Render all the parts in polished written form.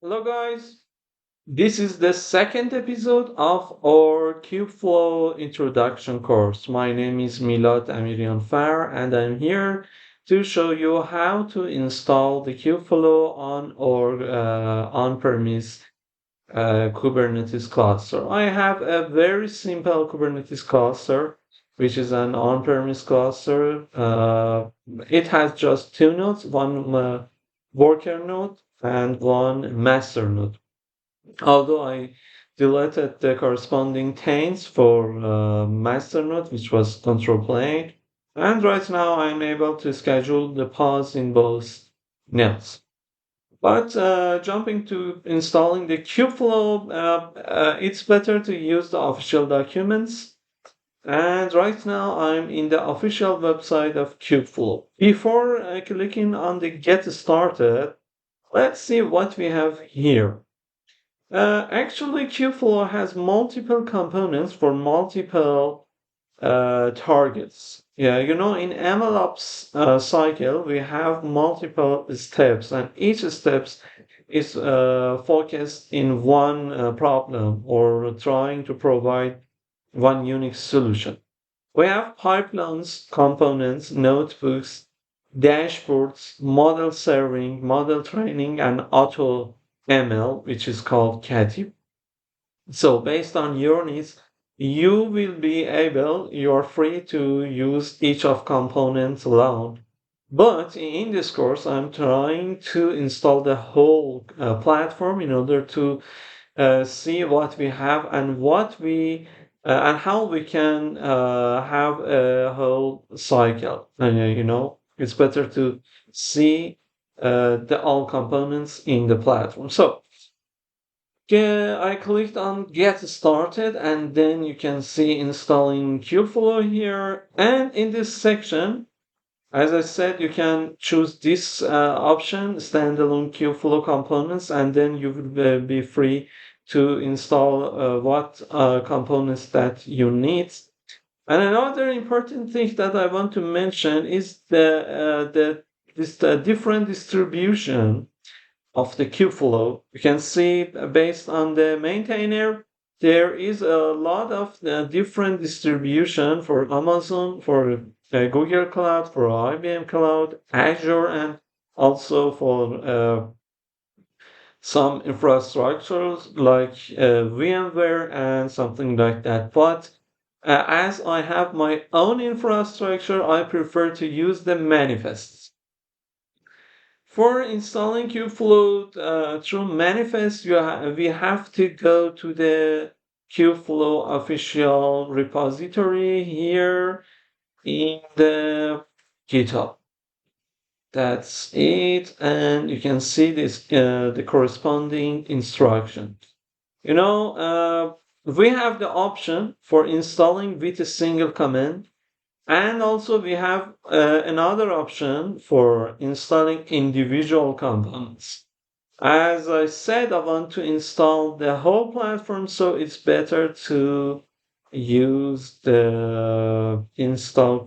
Hello, guys. This is the second episode of our Kubeflow introduction course. My name is Milad Amirian Far, and I'm here to show you how to install the Kubeflow on our on-premise Kubernetes cluster. I have a very simple Kubernetes cluster, which is an on-premise cluster. It has just two nodes, one worker node and one master node. Although I deleted the corresponding taints for master node, which was control plane, and right now I'm able to schedule the pods in both nodes. But jumping to installing the Kubeflow, it's better to use the official documents. And right now I'm in the official website of Kubeflow. Before clicking on the Get Started, let's see what we have here. Actually, Kubeflow has multiple components for multiple targets. Yeah, in MLOps cycle, we have multiple steps, and each steps is focused in one problem or trying to provide one unique solution. We have pipelines, components, notebooks, dashboards, model serving, model training, and auto ML, which is called CATIP. So based on your needs, you're free to use each of components alone. But in this course, I'm trying to install the whole platform in order to see what we have and and how we can have a whole cycle. It's better to see the all components in the platform. So I clicked on Get Started, and then you can see installing Kubeflow here. And in this section, as I said, you can choose this option, standalone Kubeflow components, and then you will be free to install what components that you need. And another important thing that I want to mention is the different distribution of the Kubeflow. You can see based on the maintainer, there is a lot of different distribution for Amazon, for Google Cloud, for IBM Cloud, Azure, and also for some infrastructures like VMware and something like that. But as I have my own infrastructure, I prefer to use the manifests. For installing Kubeflow through manifest, we have to go to the Kubeflow official repository here in the GitHub. That's it, and you can see this the corresponding instruction. We have the option for installing with a single command, and also we have another option for installing individual components. As I said, I want to install the whole platform, so it's better to use the install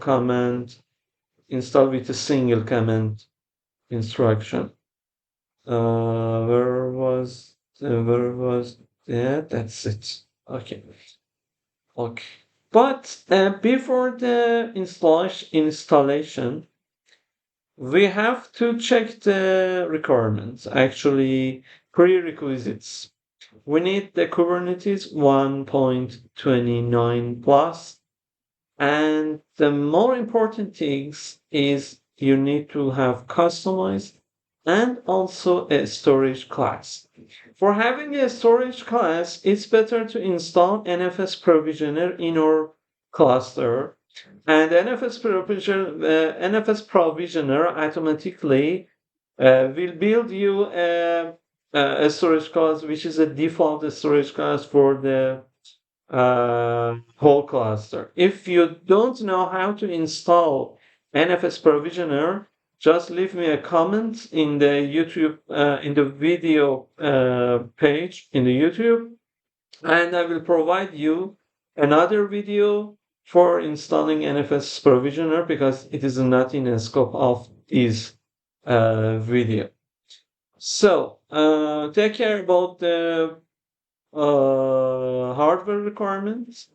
with a single command instruction. Where was that? That's it. Okay. Okay. But before the installation, we have to check the requirements, actually prerequisites. We need the Kubernetes 1.29 plus, and the more important things is you need to have customized and also a storage class. For having a storage class, it's better to install NFS Provisioner in your cluster. And NFS Provisioner automatically will build you a storage class, which is a default storage class for the whole cluster. If you don't know how to install NFS Provisioner, just leave me a comment in the YouTube, in the video page in the YouTube, and I will provide you another video for installing NFS Provisioner because it is not in the scope of this video. So take care about the hardware requirements.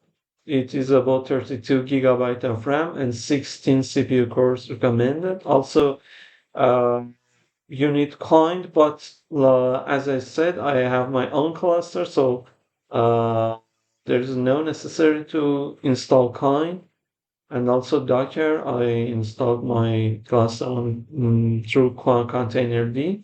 It is about 32 gigabyte of RAM and 16 CPU cores recommended. Also, uh, you need kind, but as I said, I have my own cluster, so uh, there's no necessary to install kind. And also Docker, I installed my cluster on through containerd,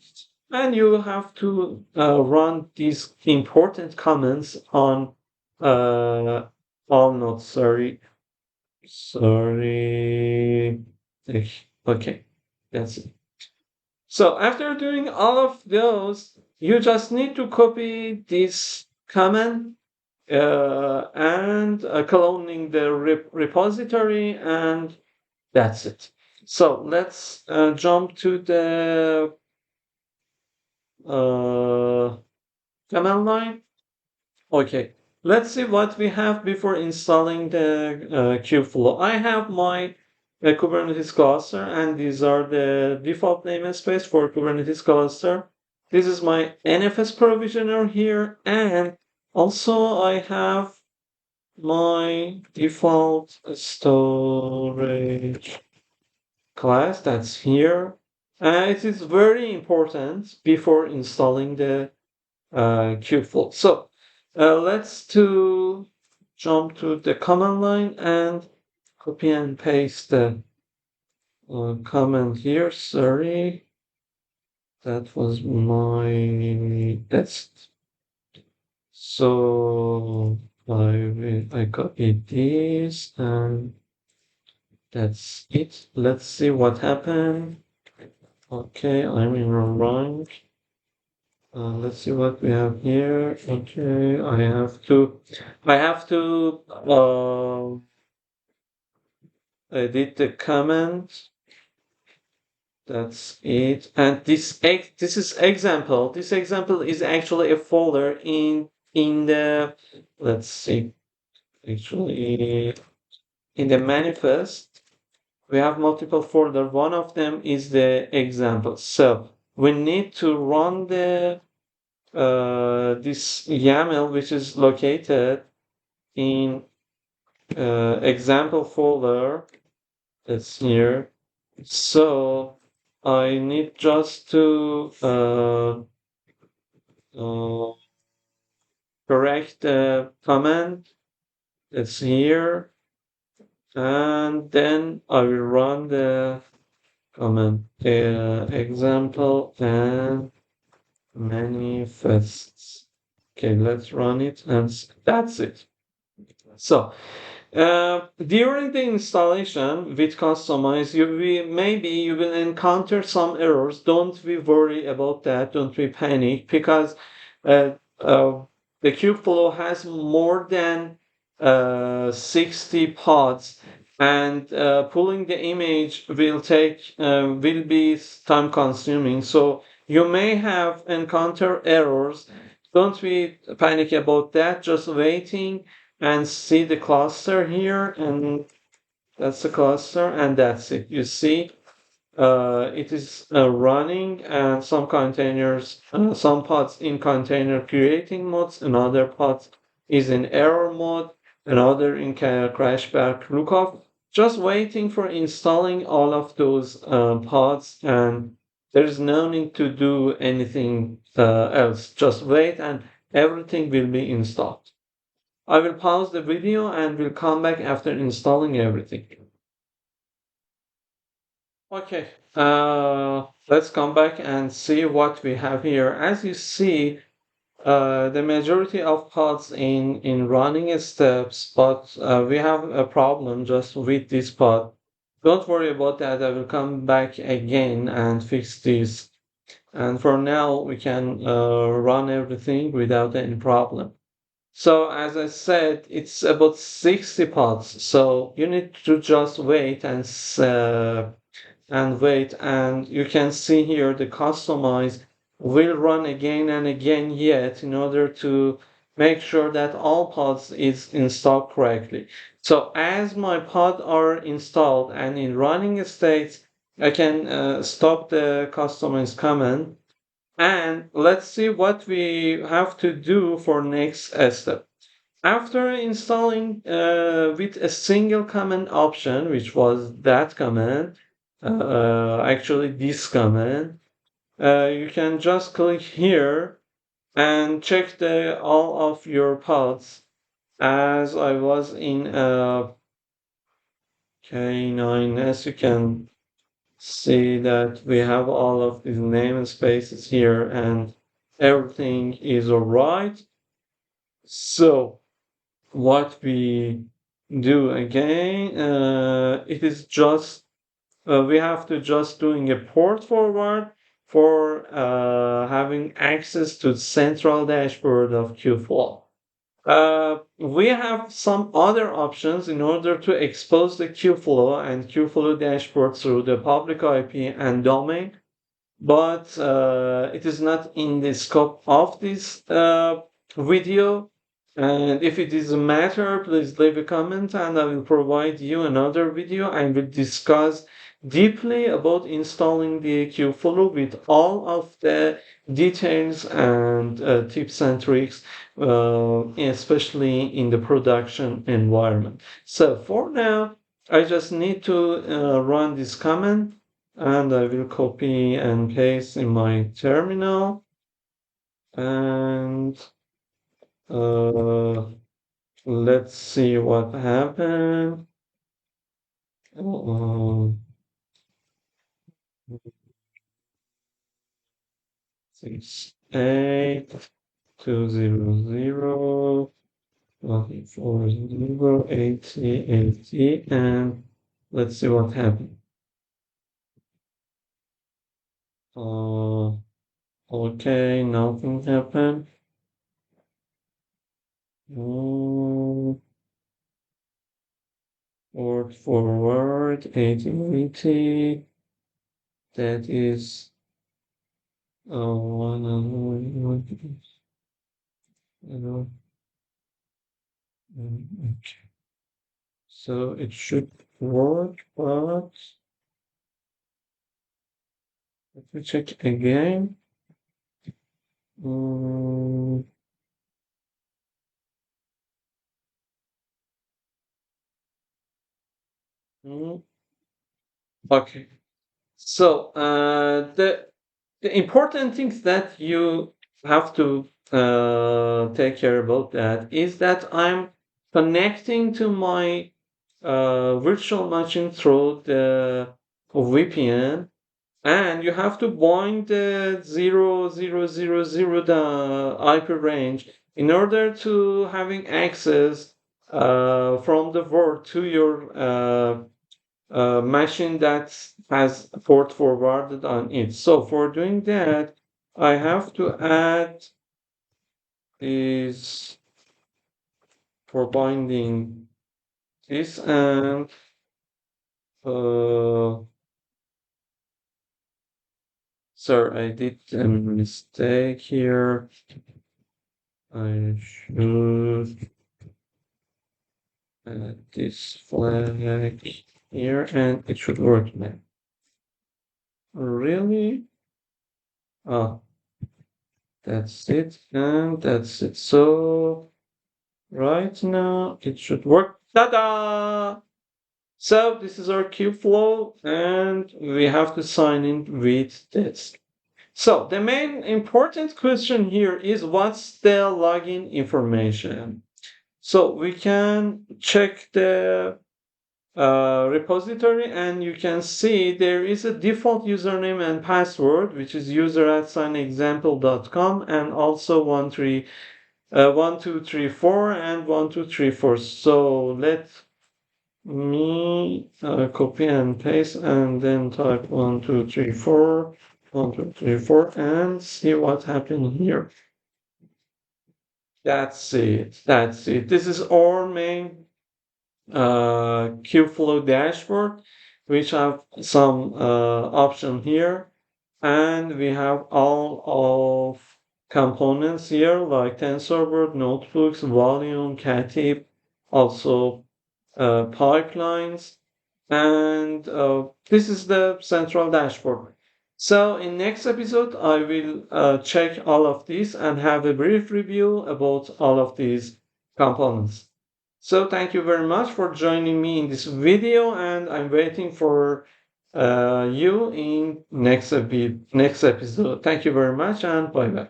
and you have to run these important commands on uh, all nodes. Sorry. Okay, that's it. So after doing all of those, you just need to copy this command and cloning the repository, and that's it. So let's jump to the uh, command line. Okay, let's see what we have before installing the Kubeflow. I have my Kubernetes cluster, and these are the default namespace for Kubernetes cluster. This is my NFS provisioner here, and also I have my default storage class that's here. And it is very important before installing the Kubeflow. So let's to jump to the command line and copy and paste the command here. Sorry, that was my that's so I copied this and that's it. Let's see what happened. Okay, I'm in wrong. Let's see what we have here. Okay, I have to edit the comment. That's it. And this is example. This example is actually a folder in the let's see. Actually, in the manifest, we have multiple folder. One of them is the example. So we need to run the this YAML, which is located in example folder. It's here. So I need just to uh, correct the command. It's here, and then I will run the command example and manifests. Okay, let's run it, and that's it. So during the installation with Customize, maybe you will encounter some errors. Don't be worry about that. Don't be panic because uh, uh, the Kubeflow has more than 60 pods, and pulling the image will be time consuming. So you may have encounter errors. Don't be panic about that. Just waiting and see the cluster here, and that's the cluster, and that's it. You see, it is running, and some containers, some pods in container creating modes, another pod is in error mode, another in crashback lookup. Just waiting for installing all of those pods, and there's no need to do anything else. Just wait, and everything will be installed. I will pause the video and will come back after installing everything. Okay, let's come back and see what we have here. As you see, the majority of pods in running steps, but we have a problem just with this pod. Don't worry about that. I will come back again and fix this. And for now, we can run everything without any problem. So as I said, it's about 60 pods. So you need to just wait and wait, and you can see here the customize will run again and again yet in order to make sure that all pods is installed correctly. So as my pod are installed and in running states, I can stop the customize command And let's see what we have to do for next step. After installing with a single command option, which was that command, actually this command, you can just click here and check the all of your paths as I was in K9. As you can see that we have all of these namespaces here and everything is all right. So what we do again, it is just we have to just doing a port forward for having access to the central dashboard of Kubeflow. We have some other options in order to expose the Kubeflow and Kubeflow dashboard through the public IP and domain, but it is not in the scope of this video. And if it is a matter, please leave a comment and I will provide you another video. I will discuss deeply about installing the Kubeflow with all of the details and tips and tricks, especially in the production environment. So for now, I just need to run this command and I will copy and paste in my terminal and uh, let's see what happened. 68 200 140 and let's see what happened. Uh, okay, nothing happened. Mm, Word forward 8080. That is one. Okay. So it should work, but let me check again. Mm, mm, Okay. So the important things that you have to take care about that is that I'm connecting to my virtual machine through the VPN, and you have to bind the 0000 the IP range in order to having access from the world to your machine that has port forwarded on it. So for doing that, I have to add is for binding this and uh, sir, I did a mistake here. I should add this flag here and it should work now. Really? Oh, that's it and that's it. So right now, it should work. Ta-da! So this is our Kubeflow, and we have to sign in with this. So the main important question here is what's the login information? So we can check the repository and you can see there is a default username and password, which is user@example.com and also 1234 and 1234. So let me copy and paste and then type 1234, 1234 and see what happened here. That's it. That's it. This is our main Kubeflow dashboard, which have some option here. And we have all of components here like TensorBoard, notebooks, volume, Katib, also pipelines. And this is the central dashboard. So in next episode, I will check all of these and have a brief review about all of these components. So thank you very much for joining me in this video, and I'm waiting for you in next episode. Thank you very much, and bye bye.